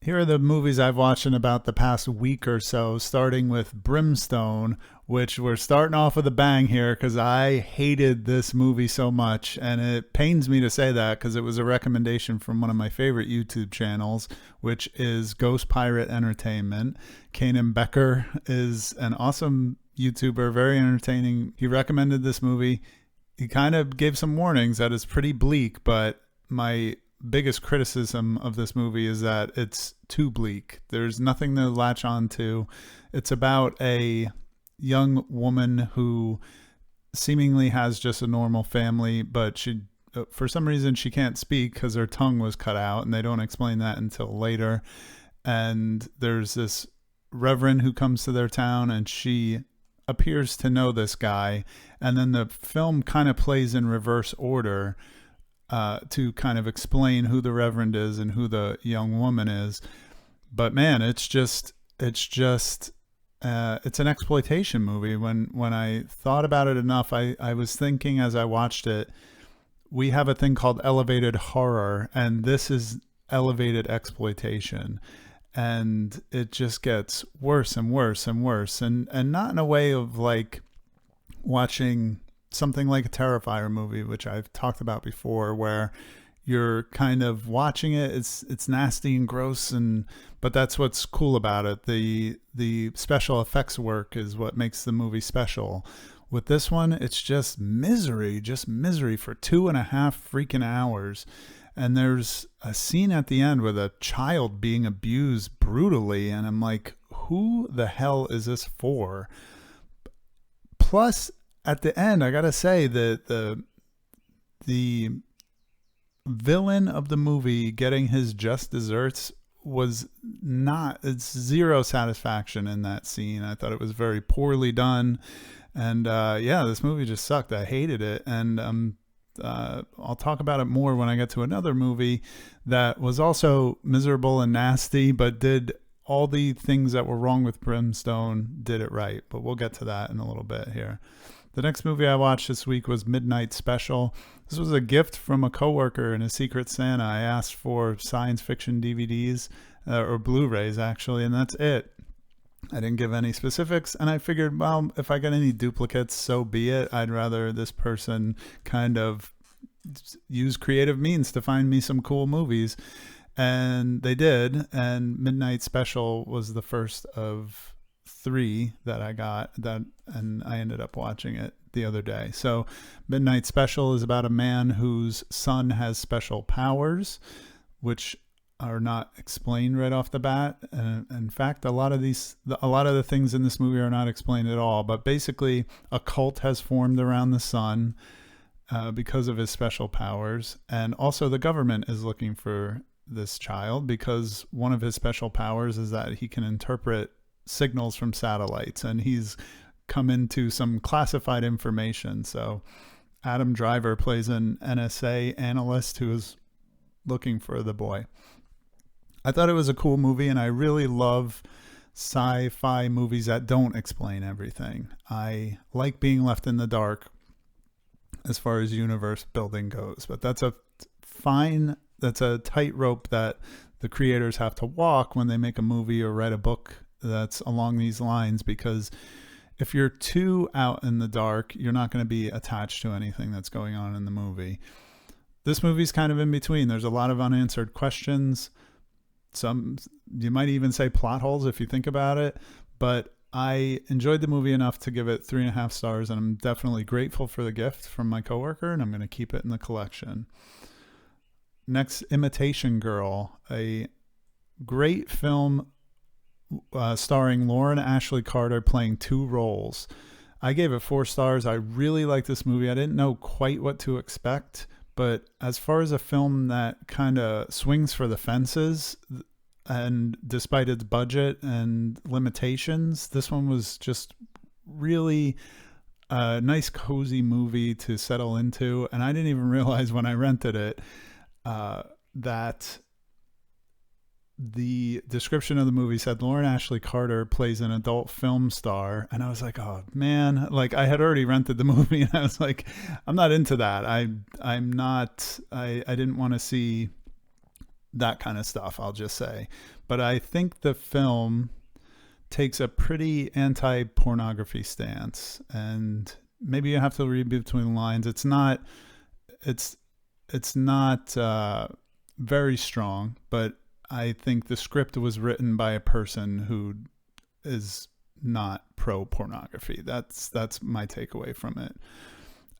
Here are the movies I've watched in about the past week or so, starting with Brimstone, which we're starting off with a bang here because I hated this movie so much. And it pains me to say that because it was a recommendation from one of my favorite YouTube channels, which is Ghost Pirate Entertainment. Kanan Becker is an awesome YouTuber, very entertaining. He recommended this movie. He kind of gave some warnings that it's pretty bleak, but my biggest criticism of this movie is that it's too bleak. There's nothing to latch on to. It's about a young woman who seemingly has just a normal family, but she for some reason she can't speak because her tongue was cut out, and they don't explain that until later. And there's this reverend who comes to their town, and she appears to know this guy, and then the film kind of plays in reverse order to kind of explain who the reverend is and who the young woman is. But man, it's an exploitation movie. When I thought about it enough, I was thinking as I watched it, we have a thing called elevated horror, and this is elevated exploitation. And it just gets worse and worse and worse. And not in a way of like watching something like a Terrifier movie, which I've talked about before, where you're kind of watching it. It's nasty and gross, but that's what's cool about it. The special effects work is what makes the movie special. With this one, it's just misery for 2.5 freaking hours. And there's a scene at the end with a child being abused brutally, and I'm like, who the hell is this for? Plus, at the end, I gotta say that the villain of the movie getting his just desserts was not. It's zero satisfaction in that scene. I thought it was very poorly done, and yeah, this movie just sucked. I hated it, and I'll talk about it more when I get to another movie that was also miserable and nasty, but did all the things that were wrong with Brimstone, did it right. But we'll get to that in a little bit here. The next movie I watched this week was Midnight Special. This was a gift from a coworker in a Secret Santa. I asked for science fiction DVDs, or Blu-rays actually, and that's it. I didn't give any specifics, and I figured, well, if I get any duplicates, so be it. I'd rather this person kind of use creative means to find me some cool movies. And they did, and Midnight Special was the first of 3 that I got, and I ended up watching it the other day. So Midnight Special is about a man whose son has special powers, which are not explained right off the bat. And in fact, a lot of the things in this movie are not explained at all. But basically, a cult has formed around the son because of his special powers, and also the government is looking for this child because one of his special powers is that he can interpret signals from satellites, and he's come into some classified information. So Adam Driver plays an NSA analyst who is looking for the boy. I thought it was a cool movie, and I really love sci-fi movies that don't explain everything. I like being left in the dark as far as universe building goes, but that's a tightrope that the creators have to walk when they make a movie or write a book that's along these lines, because if you're too out in the dark, you're not going to be attached to anything that's going on in the movie. This movie's kind of in between. There's a lot of unanswered questions. Some, you might even say plot holes if you think about it, but I enjoyed the movie enough to give it 3.5 stars, and I'm definitely grateful for the gift from my coworker, and I'm going to keep it in the collection. Next, Imitation Girl, a great film starring Lauren Ashley Carter playing 2 roles. I gave it 4 stars. I really liked this movie. I didn't know quite what to expect, but as far as a film that kind of swings for the fences, and despite its budget and limitations, this one was just really a nice, cozy movie to settle into. And I didn't even realize when I rented it that the description of the movie said Lauren Ashley Carter plays an adult film star, and I was like, oh man, like I had already rented the movie, and I was like, I'm not into that. I didn't want to see that kind of stuff, I'll just say. But I think the film takes a pretty anti-pornography stance, and maybe you have to read between the lines. It's it's not very strong, but I think the script was written by a person who is not pro pornography. That's my takeaway from it.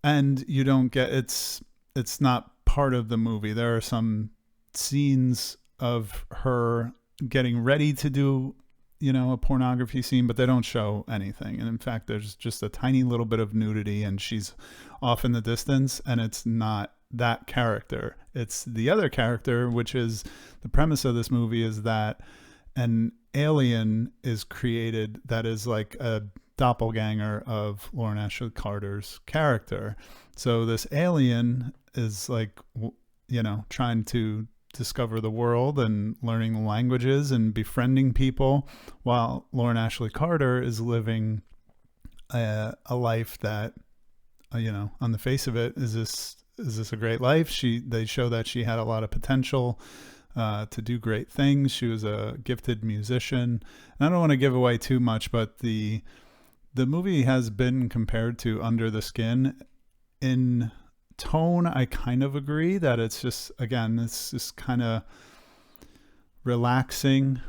And you don't get it's not part of the movie. There are some scenes of her getting ready to do, a pornography scene, but they don't show anything. And in fact, there's just a tiny little bit of nudity and she's off in the distance, and it's not that character. It's the other character, which is the premise of this movie, is that an alien is created that is like a doppelganger of Lauren Ashley Carter's character. So this alien is like, trying to discover the world and learning the languages and befriending people, while Lauren Ashley Carter is living a life that, on the face of it, is this a great life? They show that she had a lot of potential to do great things. She was a gifted musician. And I don't want to give away too much, but the movie has been compared to Under the Skin. In tone, I kind of agree that it's just kind of relaxing,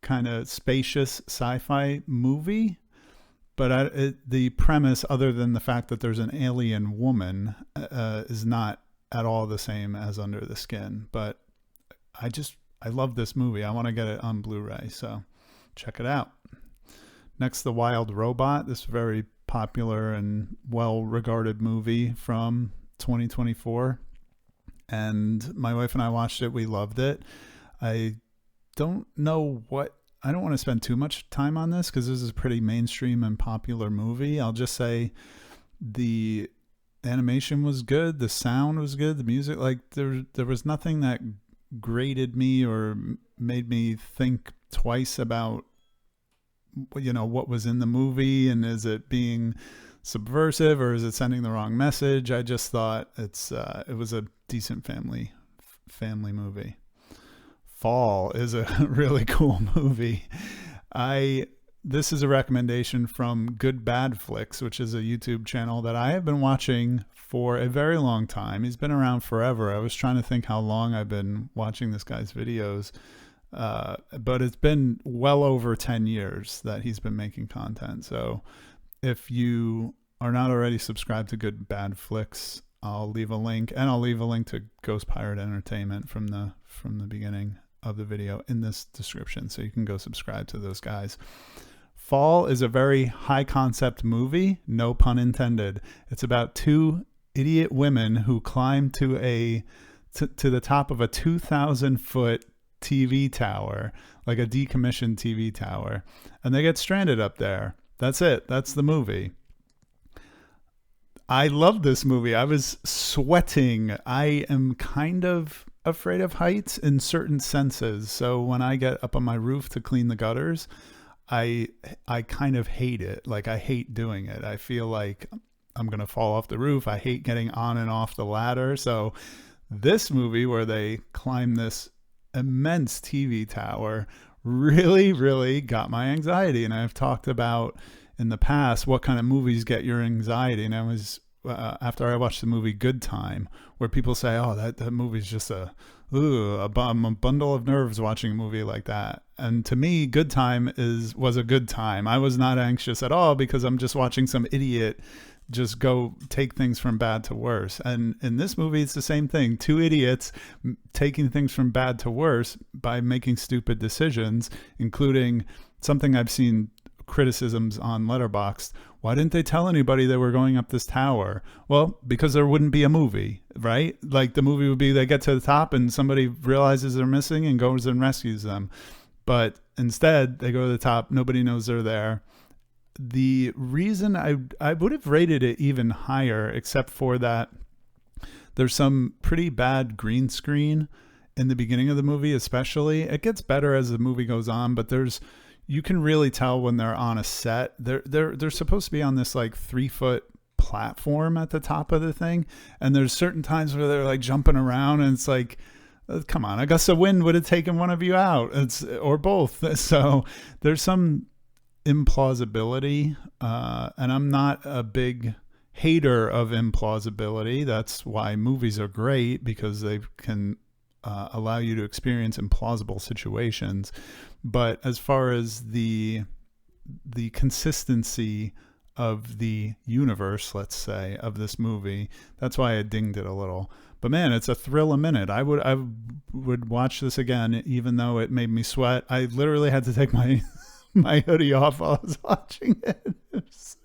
kind of spacious sci-fi movie. But the premise, other than the fact that there's an alien woman, is not at all the same as Under the Skin. But I love this movie. I want to get it on Blu-ray, so check it out. Next, The Wild Robot, this very popular and well-regarded movie from 2024. And my wife and I watched it. We loved it. I don't want to spend too much time on this because this is a pretty mainstream and popular movie. I'll just say the animation was good. The sound was good. The music, like there was nothing that grated me or made me think twice about what was in the movie, and is it being subversive or is it sending the wrong message. I just thought it was a decent family movie. Fall is a really cool movie. This is a recommendation from Good Bad Flicks, which is a YouTube channel that I have been watching for a very long time. He's been around forever. I was trying to think how long I've been watching this guy's videos. But it's been well over 10 years that he's been making content. So if you are not already subscribed to Good Bad Flicks, I'll leave a link, and I'll leave a link to Ghost Pirate Entertainment from the beginning of the video in this description, so you can go subscribe to those guys. Fall is a very high concept movie, no pun intended. It's about two idiot women who climb to the top of a 2,000-foot TV tower, like a decommissioned TV tower, and they get stranded up there. That's it. That's the movie. I love this movie. I was sweating. I am kind of afraid of heights in certain senses. So when I get up on my roof to clean the gutters, I kind of hate it. Like, I hate doing it. I feel like I'm going to fall off the roof. I hate getting on and off the ladder. So this movie where they climb this immense TV tower really, really got my anxiety. And I've talked about in the past what kind of movies get your anxiety. And I was, after I watched the movie Good Time, where people say, oh, that movie's just a bundle of nerves watching a movie like that. And to me, Good Time was a good time. I was not anxious at all because I'm just watching some idiot just go take things from bad to worse. And in this movie, it's the same thing. Two idiots taking things from bad to worse by making stupid decisions, including something I've seen criticisms on Letterboxd. Why didn't they tell anybody they were going up this tower? Well, because there wouldn't be a movie, right? Like, the movie would be they get to the top and somebody realizes they're missing and goes and rescues them. But instead, they go to the top. Nobody knows they're there. The reason I would have rated it even higher, except for that there's some pretty bad green screen in the beginning of the movie, especially. It gets better as the movie goes on, but you can really tell when they're on a set. They're supposed to be on this like 3-foot platform at the top of the thing, and there's certain times where they're like jumping around, and it's like, Come on, I guess a wind would have taken one of you out. It's or both. So there's some implausibility, and I'm not a big hater of implausibility. That's why movies are great, because they can allow you to experience implausible situations. But as far as the consistency of the universe, let's say, of this movie, that's why I dinged it a little. But man, it's a thrill a minute. I would watch this again, even though it made me sweat. I literally had to take my my hoodie off while I was watching it.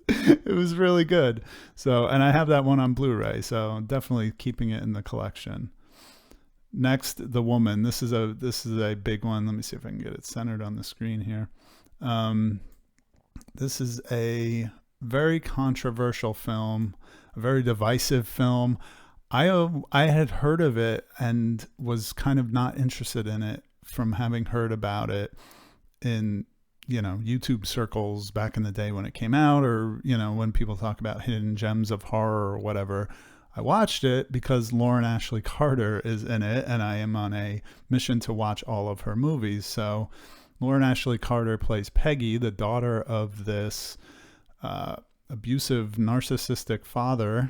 It was really good. So, and I have that one on Blu-ray, so definitely keeping it in the collection. Next, The Woman. This is a big one. Let me see if I can get it centered on the screen here. This is a very controversial film, a very divisive film. I had heard of it and was kind of not interested in it from having heard about it in, YouTube circles back in the day when it came out, or, when people talk about hidden gems of horror or whatever. I watched it because Lauren Ashley Carter is in it, and I am on a mission to watch all of her movies. So Lauren Ashley Carter plays Peggy, the daughter of this abusive, narcissistic father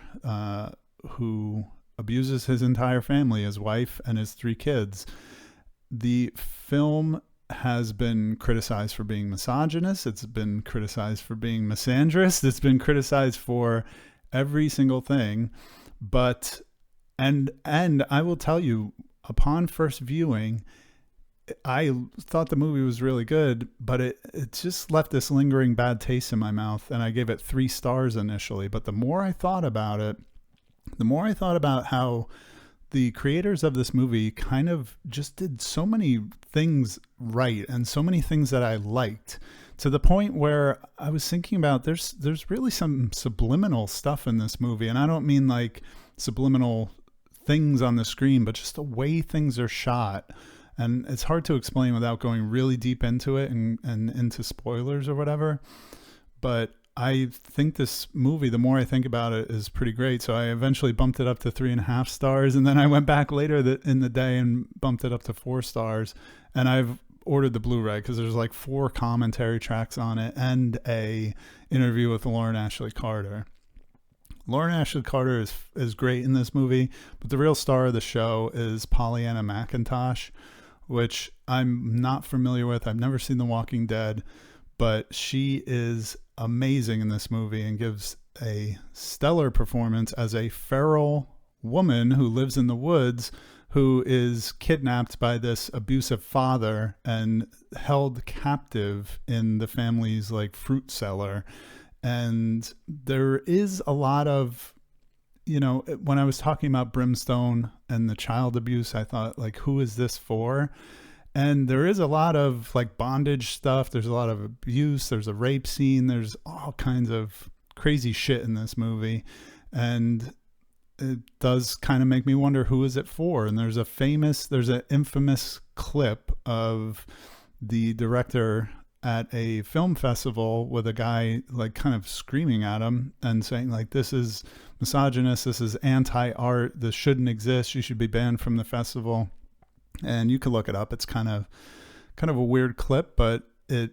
who abuses his entire family, his wife and his 3 kids. The film has been criticized for being misogynist. It's been criticized for being misandrist. It's been criticized for every single thing. But, and I will tell you, upon first viewing, I thought the movie was really good, but it just left this lingering bad taste in my mouth, and I gave it 3 stars initially. But the more I thought about it, the more I thought about how the creators of this movie kind of just did so many things right and so many things that I liked, to the point where I was thinking about there's really some subliminal stuff in this movie. And I don't mean like subliminal things on the screen, but just the way things are shot. And it's hard to explain without going really deep into it and into spoilers or whatever. But I think this movie, the more I think about it, is pretty great. So I eventually bumped it up to 3.5 stars. And then I went back later in the day and bumped it up to 4 stars. And I've ordered the Blu-ray because there's like 4 commentary tracks on it and a interview with Lauren Ashley Carter. Lauren Ashley Carter is great in this movie, but the real star of the show is Pollyanna McIntosh, which I'm not familiar with. I've never seen The Walking Dead, but she is amazing in this movie and gives a stellar performance as a feral woman who lives in the woods, who is kidnapped by this abusive father and held captive in the family's like fruit cellar. And there is a lot of, when I was talking about Brimstone and the child abuse, I thought, like, who is this for? And there is a lot of like bondage stuff. There's a lot of abuse. There's a rape scene. There's all kinds of crazy shit in this movie. And it does kind of make me wonder, who is it for? And there's an infamous clip of the director at a film festival with a guy like kind of screaming at him and saying like, this is misogynist, this is anti-art, this shouldn't exist, you should be banned from the festival. And you can look it up. It's kind of a weird clip, but it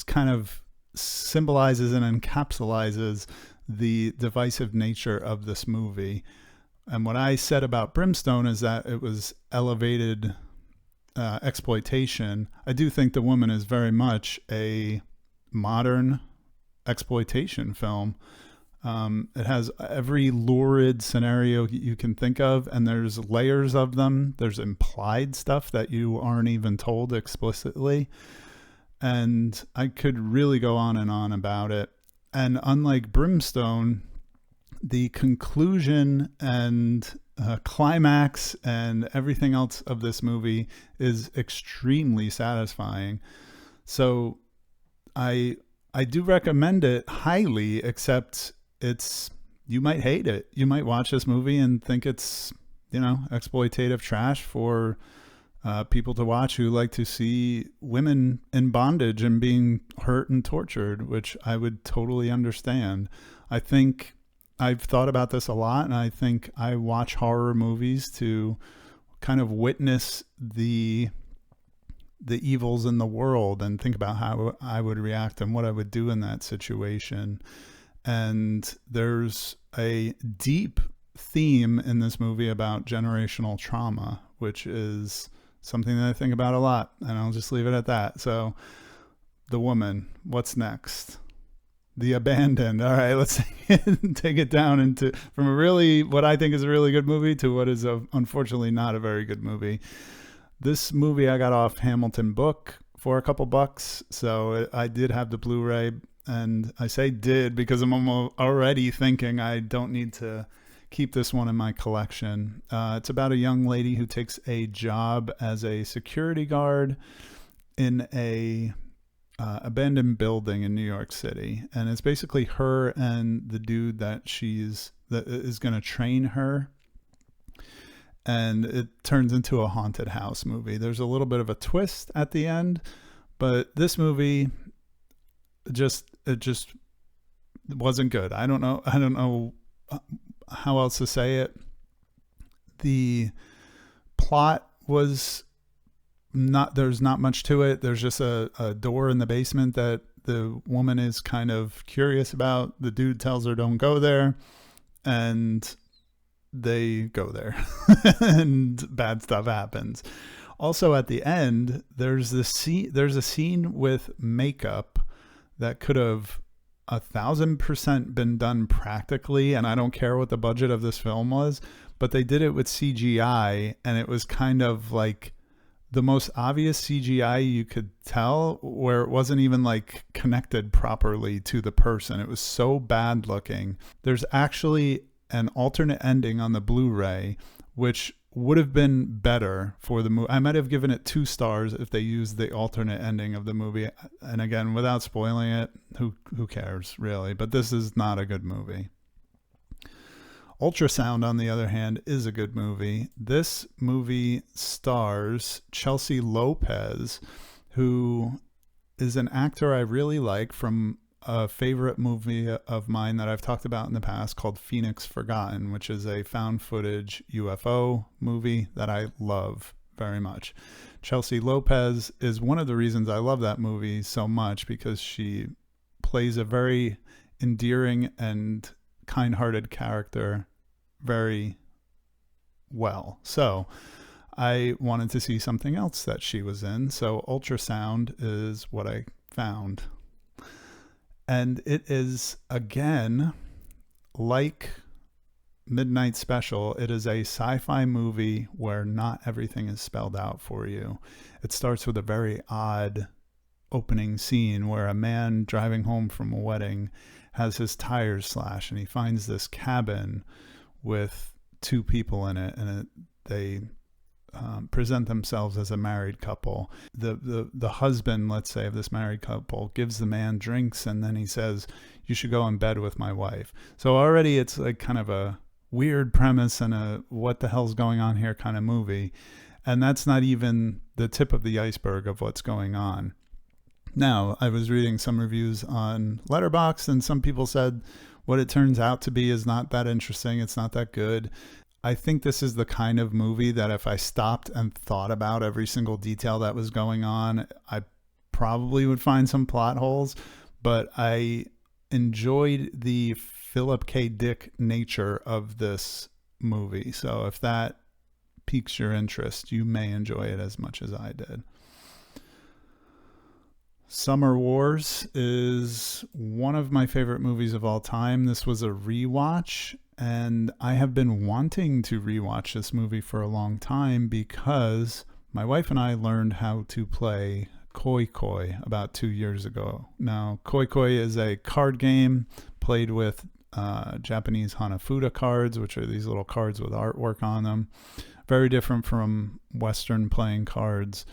kind of symbolizes and encapsulates the divisive nature of this movie. And what I said about Brimstone is that it was elevated exploitation. I do think The Woman is very much a modern exploitation film. It has every lurid scenario you can think of, and there's layers of them. There's implied stuff that you aren't even told explicitly. And I could really go on and on about it. And unlike Brimstone, the conclusion and climax and everything else of this movie is extremely satisfying. So I do recommend it highly, except you might hate it. You might watch this movie and think it's, exploitative trash for people to watch who like to see women in bondage and being hurt and tortured, which I would totally understand. I think I've thought about this a lot, and I think I watch horror movies to kind of witness the evils in the world and think about how I would react and what I would do in that situation. And there's a deep theme in this movie about generational trauma, which is something that I think about a lot, and I'll just leave it at that. So The Woman, what's next? The Abandoned. All right, let's take it down into from a really, what I think is a really good movie to what is unfortunately not a very good movie. This movie I got off Hamilton Book for a couple bucks, so I did have the Blu-ray, and I say did because I'm already thinking I don't need to keep this one in my collection. It's about a young lady who takes a job as a security guard in a abandoned building in New York City, and it's basically her and the dude that is going to train her, and it turns into a haunted house movie. There's a little bit of a twist at the end, but this movie it just wasn't good. I don't know how else to say it. The plot was there's not much to it. There's just a door in the basement that the woman is kind of curious about. The dude tells her don't go there, and they go there and bad stuff happens. Also at the end, there's a scene with makeup that could have 1,000% been done practically, and I don't care what the budget of this film was, but they did it with CGI, and it was kind of like the most obvious CGI you could tell, where it wasn't even like connected properly to the person. It was so bad looking. There's actually an alternate ending on the Blu-ray, which would have been better for the movie. I might have given it 2 stars if they used the alternate ending of the movie. And again, without spoiling it, who cares really? But this is not a good movie. Ultrasound, on the other hand, is a good movie. This movie stars Chelsea Lopez, who is an actor I really like from a favorite movie of mine that I've talked about in the past called Phoenix Forgotten, which is a found footage UFO movie that I love very much. Chelsea Lopez is one of the reasons I love that movie so much, because she plays a very endearing and kind-hearted character very well. So I wanted to see something else that she was in. So Ultrasound is what I found. And it is, again, like Midnight Special, it is a sci-fi movie where not everything is spelled out for you. It starts with a very odd opening scene where a man driving home from a wedding has his tires slashed, and he finds this cabin with 2 people in it, and they present themselves as a married couple. The husband, let's say, of this married couple gives the man drinks, and then he says, "You should go in bed with my wife." So already it's like kind of a weird premise and a what the hell's going on here kind of movie. And that's not even the tip of the iceberg of what's going on. Now, I was reading some reviews on Letterboxd, and some people said what it turns out to be is not that interesting. It's not that good. I think this is the kind of movie that if I stopped and thought about every single detail that was going on, I probably would find some plot holes, but I enjoyed the Philip K. Dick nature of this movie. So if that piques your interest, you may enjoy it as much as I did. Summer Wars is one of my favorite movies of all time. This was a rewatch, and I have been wanting to rewatch this movie for a long time because my wife and I learned how to play Koi Koi about 2 years ago. Now, Koi Koi is a card game played with Japanese Hanafuda cards, which are these little cards with artwork on them. Very different from Western playing cards.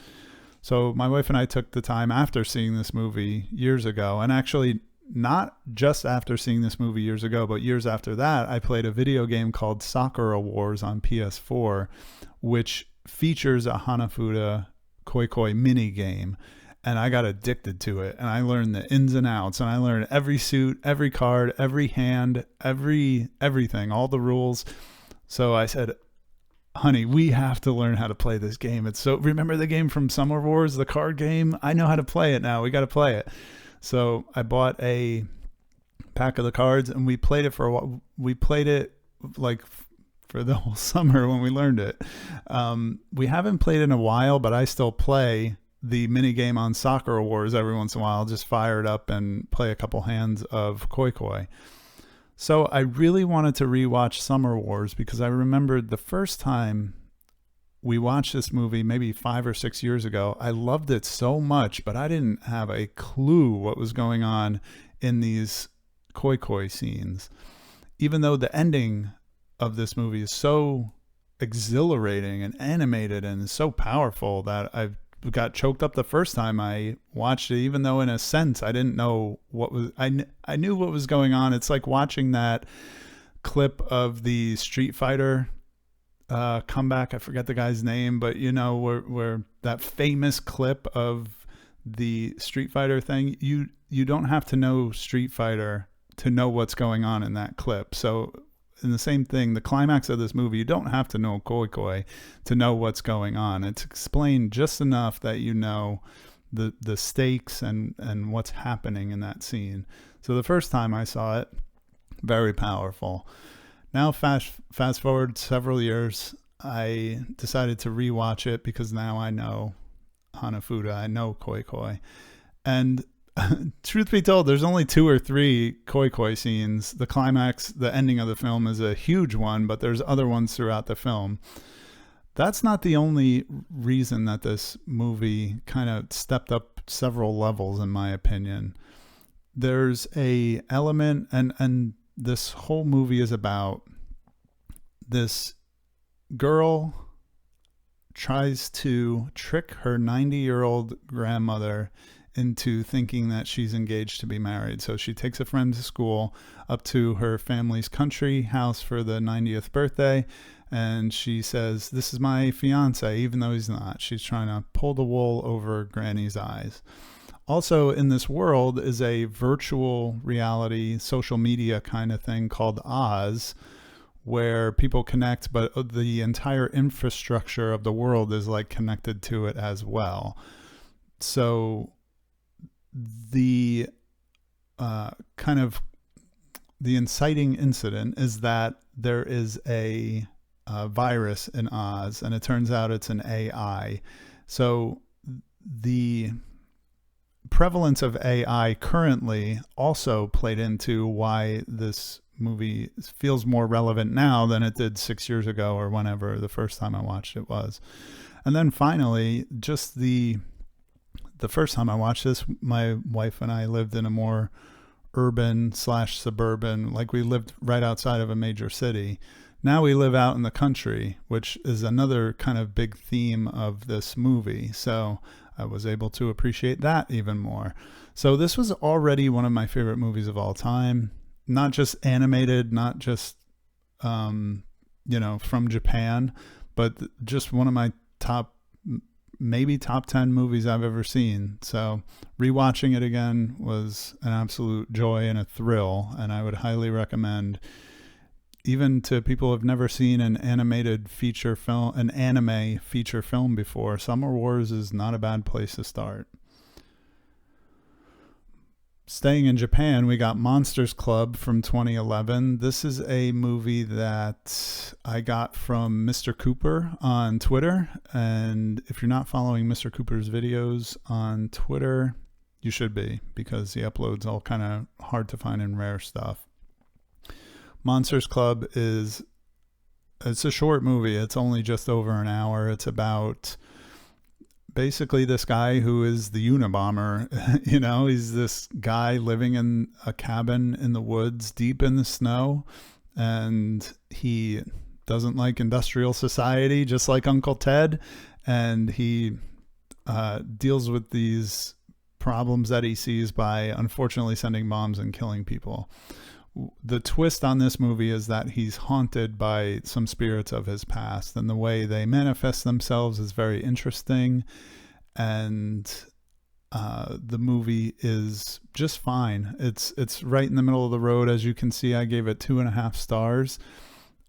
So my wife and I took the time after seeing this movie years ago, and actually not just after seeing this movie years ago, but years after that, I played a video game called Sakura Wars on PS4, which features a Hanafuda Koi Koi mini game. And I got addicted to it, and I learned the ins and outs, and I learned every suit, every card, every hand, everything, all the rules. So I said, honey, we have to learn how to play this game. It's so, remember the game from Summer Wars, the card game? I know how to play it now. We got to play it. So I bought a pack of the cards and we played it for a while. We played it like for the whole summer when we learned it. We haven't played in a while, but I still play the mini game on Soccer Wars every once in a while. Just fire it up and play a couple hands of Koi Koi. So I really wanted to rewatch Summer Wars because I remembered the first time we watched this movie maybe 5 or 6 years ago. I loved it so much, but I didn't have a clue what was going on in these Koi Koi scenes. Even though the ending of this movie is so exhilarating and animated and so powerful that I got choked up the first time I watched it, even though in a sense I didn't know what was, I knew what was going on. It's like watching that clip of the Street Fighter comeback. I forget the guy's name, but you know, where that famous clip of the Street Fighter thing, you don't have to know Street Fighter to know what's going on in that clip. So in the same thing, the climax of this movie, you don't have to know Koi Koi to know what's going on. It's explained just enough that you know the stakes and what's happening in that scene. So the first time I saw it, very powerful. Now fast forward several years, I decided to rewatch it because now I know Hanafuda, I know Koi Koi. And truth be told, there's only 2 or 3 Koi Koi scenes. The climax, the ending of the film is a huge one, but there's other ones throughout the film. That's not the only reason that this movie kind of stepped up several levels, in my opinion. There's a element, and this whole movie is about this girl tries to trick her 90-year-old grandmother into thinking that she's engaged to be married. So she takes a friend to school up to her family's country house for the 90th birthday, and she says, "This is my fiance," even though he's not. She's trying to pull the wool over Granny's eyes. Also in this world is a virtual reality, social media kind of thing called Oz, where people connect, but the entire infrastructure of the world is like connected to it as well. So the kind of the inciting incident is that there is a virus in Oz, and it turns out it's an AI. So the prevalence of AI currently also played into why this movie feels more relevant now than it did 6 years ago or whenever the first time I watched it was. And then finally, just the first time I watched this, my wife and I lived in a more urban / suburban, like we lived right outside of a major city. Now we live out in the country, which is another kind of big theme of this movie. So I was able to appreciate that even more. So this was already one of my favorite movies of all time, not just animated, not just, from Japan, but just one of my maybe top 10 movies I've ever seen. So rewatching it again was an absolute joy and a thrill, and I would highly recommend, even to people who have never seen an anime feature film before, Summer Wars is not a bad place to start. Staying in Japan, we got Monsters Club from 2011. This is a movie that I got from Mr. Cooper on Twitter. And if you're not following Mr. Cooper's videos on Twitter, you should be, because he uploads all kind of hard to find and rare stuff. Monsters Club it's a short movie. It's only just over an hour. It's about basically this guy who is the Unabomber. He's this guy living in a cabin in the woods deep in the snow, and he doesn't like industrial society, just like Uncle Ted, and he deals with these problems that he sees by unfortunately sending bombs and killing people. The twist on this movie is that he's haunted by some spirits of his past, and the way they manifest themselves is very interesting. And the movie is just fine. It's right in the middle of the road. As you can see, I gave it 2.5 stars.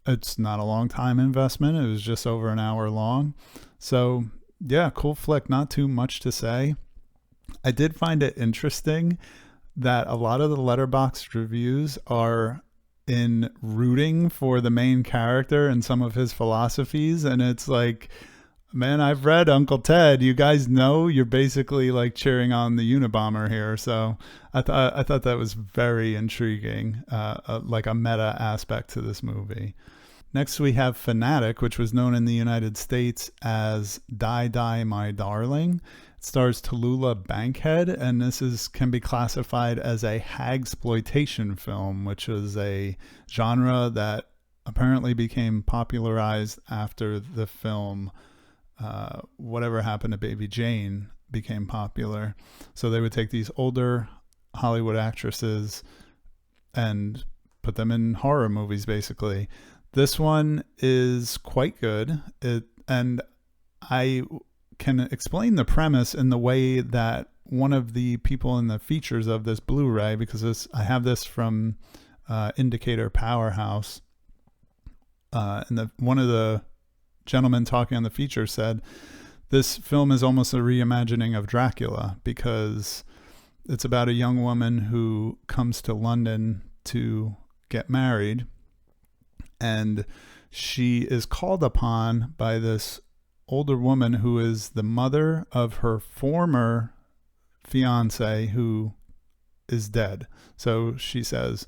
It's not a long time investment. It was just over an hour long. So yeah, cool flick. Not too much to say. I did find it interesting that a lot of the Letterboxd reviews are in rooting for the main character and some of his philosophies. And it's like, man, I've read Uncle Ted. You guys know you're basically like cheering on the Unabomber here. So I thought that was very intriguing, like a meta aspect to this movie. Next, we have Fanatic, which was known in the United States as Die Die My Darling. It stars Tallulah Bankhead, and can be classified as a hagsploitation film, which is a genre that apparently became popularized after the film Whatever Happened to Baby Jane became popular. So they would take these older Hollywood actresses and put them in horror movies, basically. This one is quite good. And I can explain the premise in the way that one of the people in the features of this Blu-ray, because I have this from Indicator Powerhouse, and one of the gentlemen talking on the feature said this film is almost a reimagining of Dracula, because it's about a young woman who comes to London to get married, and she is called upon by this older woman who is the mother of her former fiance who is dead. So she says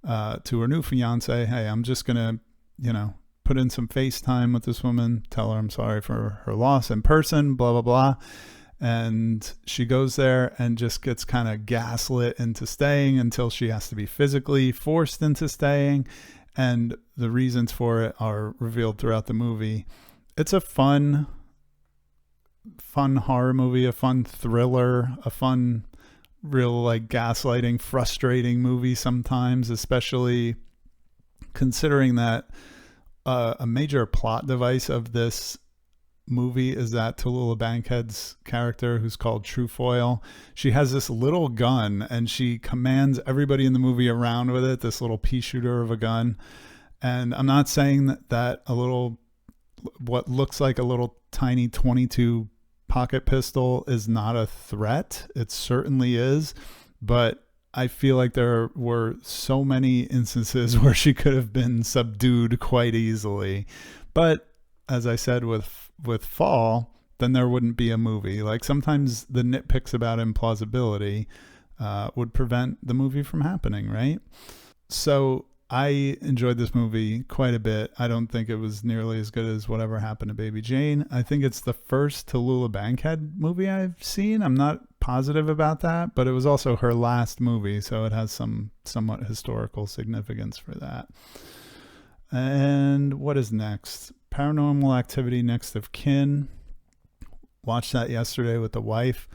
to her new fiance, hey, I'm just going to, put in some FaceTime with this woman, tell her I'm sorry for her loss in person, blah, blah, blah. And she goes there and just gets kind of gaslit into staying until she has to be physically forced into staying. And the reasons for it are revealed throughout the movie. It's a fun horror movie, a fun thriller, a fun, real like gaslighting, frustrating movie sometimes, especially considering that a major plot device of this movie is that Tallulah Bankhead's character, who's called Truefoil, she has this little gun and she commands everybody in the movie around with it, this little pea shooter of a gun. And I'm not saying that what looks like a little tiny 22 pocket pistol is not a threat. It certainly is, but I feel like there were so many instances where she could have been subdued quite easily. But as I said with Fall, then there wouldn't be a movie. Like sometimes the nitpicks about implausibility would prevent the movie from happening, right? So I enjoyed this movie quite a bit. I don't think it was nearly as good as Whatever Happened to Baby Jane. I think it's the first Tallulah Bankhead movie I've seen. I'm not positive about that, but it was also her last movie, so it has some somewhat historical significance for that. And what is next? Paranormal Activity Next of Kin. Watched that yesterday with the wife.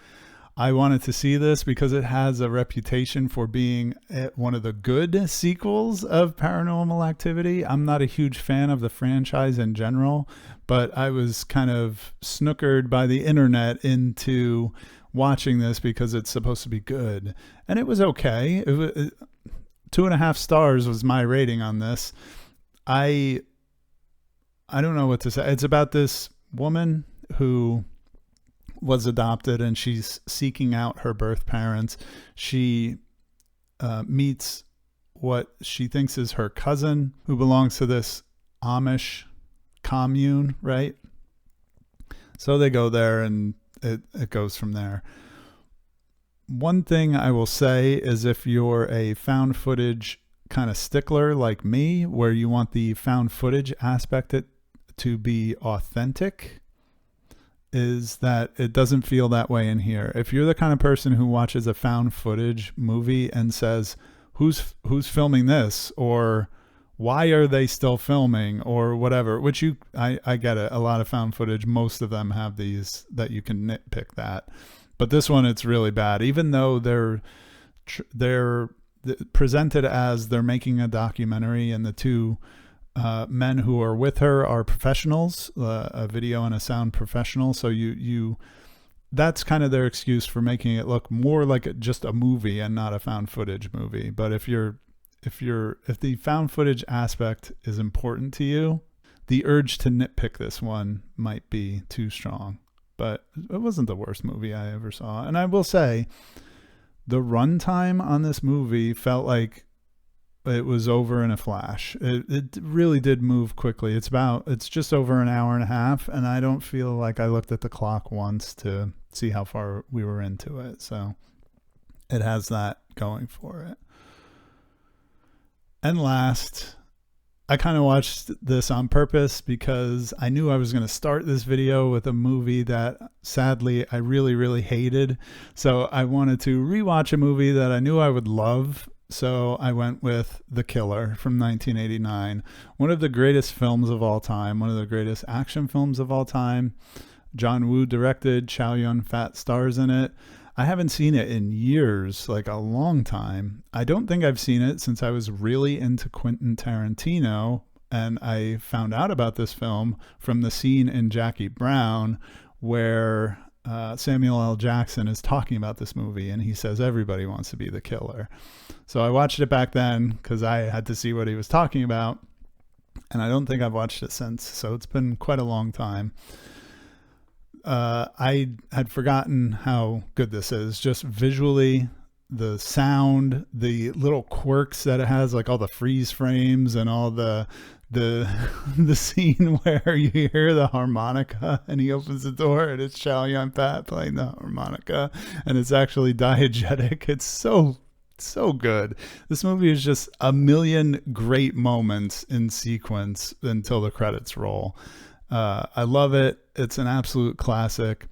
I wanted to see this because it has a reputation for being one of the good sequels of Paranormal Activity. I'm not a huge fan of the franchise in general, but I was kind of snookered by the internet into watching this because it's supposed to be good. And it was okay. 2.5 stars was my rating on this. I don't know what to say. It's about this woman who was adopted and she's seeking out her birth parents. She meets what she thinks is her cousin who belongs to this Amish commune, right? So they go there and it goes from there. One thing I will say is if you're a found footage kind of stickler like me, where you want the found footage aspect to be authentic, is that it doesn't feel that way in here. If you're the kind of person who watches a found footage movie and says, who's filming this, or why are they still filming, or whatever, which I get it. A lot of found footage, most of them have these that you can nitpick that. But this one, it's really bad. Even though they're presented as they're making a documentary, and the two men who are with her are professionals, a video and a sound professional. So that's kind of their excuse for making it look more like just a movie and not a found footage movie. But if you're if the found footage aspect is important to you, the urge to nitpick this one might be too strong. But it wasn't the worst movie I ever saw. And I will say, the runtime on this movie felt like it was over in a flash. It really did move quickly. It's just over an hour and a half, and I don't feel like I looked at the clock once to see how far we were into it. So it has that going for it. And last, I kind of watched this on purpose because I knew I was going to start this video with a movie that sadly I really, really hated. So I wanted to rewatch a movie that I knew I would love. So I went with The Killer from 1989, one of the greatest films of all time, one of the greatest action films of all time. John Woo directed, Chow Yun-fat stars in it. I haven't seen it in years, like a long time. I don't think I've seen it since I was really into Quentin Tarantino, and I found out about this film from the scene in Jackie Brown where Samuel L. Jackson is talking about this movie, and he says everybody wants to be the killer. So I watched it back then because I had to see what he was talking about, and I don't think I've watched it since, so it's been quite a long time. I had forgotten how good this is, just visually, the sound, the little quirks that it has, like all the freeze frames and all the scene where you hear the harmonica and he opens the door and it's Chow Yun-fat playing the harmonica and it's actually diegetic. It's so good. This movie is just a million great moments in sequence until the credits roll. I love it. It's an absolute classic.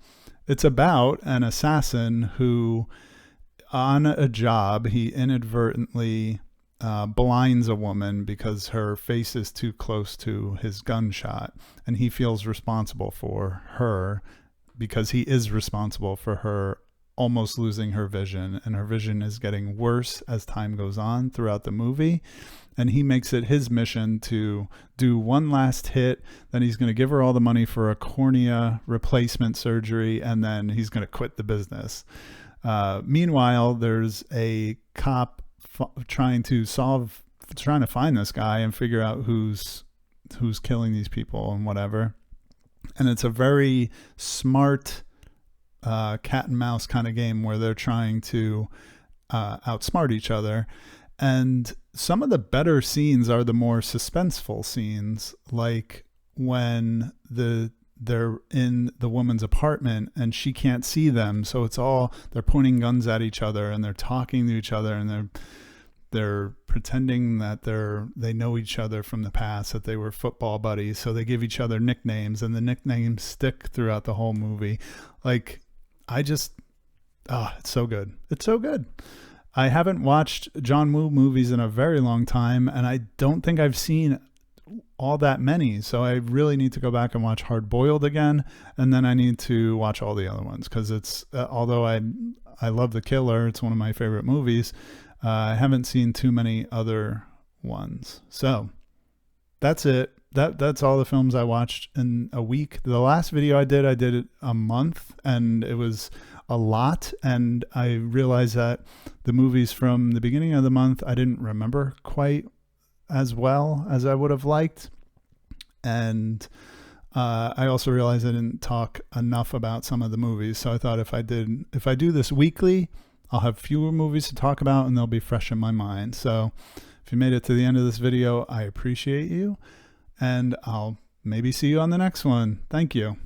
It's about an assassin who, on a job, he inadvertently blinds a woman because her face is too close to his gunshot, and he feels responsible for her because he is responsible for her almost losing her vision, and her vision is getting worse as time goes on throughout the movie. And he makes it his mission to do one last hit. Then he's going to give her all the money for a cornea replacement surgery, and then he's going to quit the business. Meanwhile, there's a cop trying to find this guy and figure out who's killing these people and whatever. And it's a very smart cat and mouse kind of game where they're trying to outsmart each other. And some of the better scenes are the more suspenseful scenes, like when they're in the woman's apartment and she can't see them. So it's all, they're pointing guns at each other and they're talking to each other and they're pretending that they know each other from the past, that they were football buddies. So they give each other nicknames and the nicknames stick throughout the whole movie. Like, it's so good. It's so good. I haven't watched John Woo movies in a very long time, and I don't think I've seen all that many. So I really need to go back and watch Hard Boiled again, and then I need to watch all the other ones because it's although I love The Killer, it's one of my favorite movies. I haven't seen too many other ones. So that's it. That's all the films I watched in a week. The last video I did it a month, and it was a lot. And I realized that the movies from the beginning of the month I didn't remember quite as well as I would have liked. And I also realized I didn't talk enough about some of the movies. So I thought if I do this weekly, I'll have fewer movies to talk about and they'll be fresh in my mind. So if you made it to the end of this video, I appreciate you. And I'll maybe see you on the next one. Thank you.